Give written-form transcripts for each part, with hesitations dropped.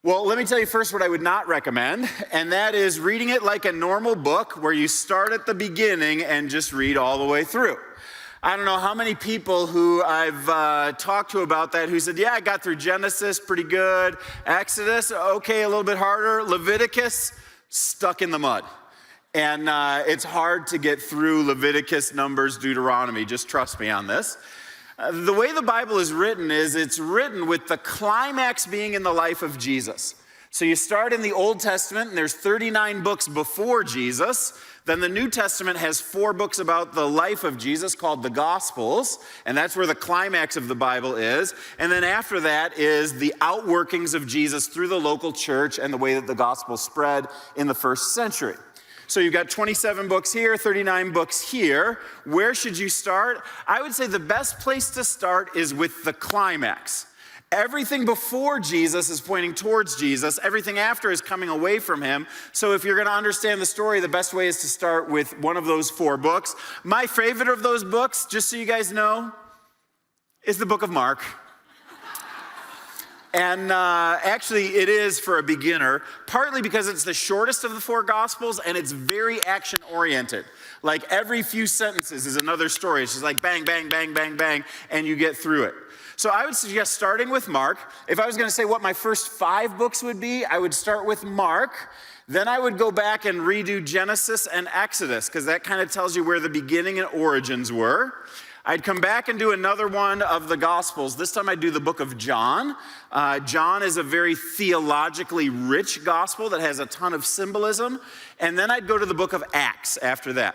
Well, let me tell you first what I would not recommend, and that is reading it like a normal book where you start at the beginning and just read all the way through. I don't know how many people who I've talked to about that who said, yeah, I got through Genesis, pretty good. Exodus, okay, a little bit harder. Leviticus, stuck in the mud. And it's hard to get through Leviticus, Numbers, Deuteronomy. Just trust me on this. The way the Bible is written is it's written with the climax being in the life of Jesus. So you start in the Old Testament, and there's 39 books before Jesus. Then the New Testament has 4 books about the life of Jesus called the Gospels, and that's where the climax of the Bible is. And then after that is the outworkings of Jesus through the local church and the way that the gospel spread in the first century. So you've got 27 books here, 39 books here. Where should you start? I would say the best place to start is with the climax. Everything before Jesus is pointing towards Jesus. Everything after is coming away from him. So if you're going to understand the story, the best way is to start with one of those 4 books. My favorite of those books, just so you guys know, is the book of Mark. And actually, it is for a beginner, partly because it's the shortest of the 4 Gospels, and it's very action-oriented. Like every few sentences is another story. It's just like bang, bang, bang, bang, bang, and you get through it. So I would suggest starting with Mark. If I was going to say what my first 5 books would be, I would start with Mark. Then I would go back and redo Genesis and Exodus, because that kind of tells you where the beginning and origins were. I'd come back and do another one of the Gospels. This time I'd do the book of John. John is a very theologically rich gospel that has a ton of symbolism. And then I'd go to the book of Acts after that.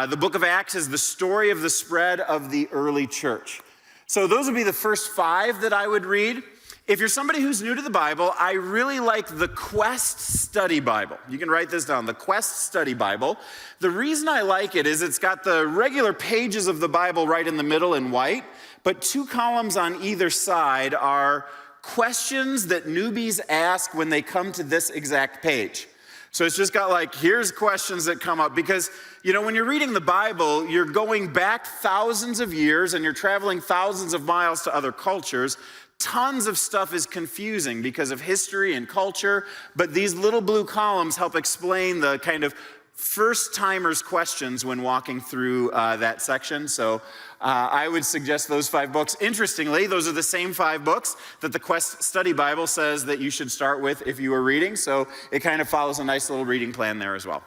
The book of Acts is the story of the spread of the early church. So those would be the first 5 that I would read. If you're somebody who's new to the Bible, I really like the Quest Study Bible. You can write this down, the Quest Study Bible. The reason I like it is it's got the regular pages of the Bible right in the middle in white, but 2 columns on either side are questions that newbies ask when they come to this exact page. So it's just got like, here's questions that come up because, you know, when you're reading the Bible, you're going back thousands of years and you're traveling thousands of miles to other cultures. Tons of stuff is confusing because of history and culture, but these little blue columns help explain the kind of first-timers' questions when walking through that section. So I would suggest those 5 books. Interestingly, those are the same 5 books that the Quest Study Bible says that you should start with if you are reading. So it kind of follows a nice little reading plan there as well.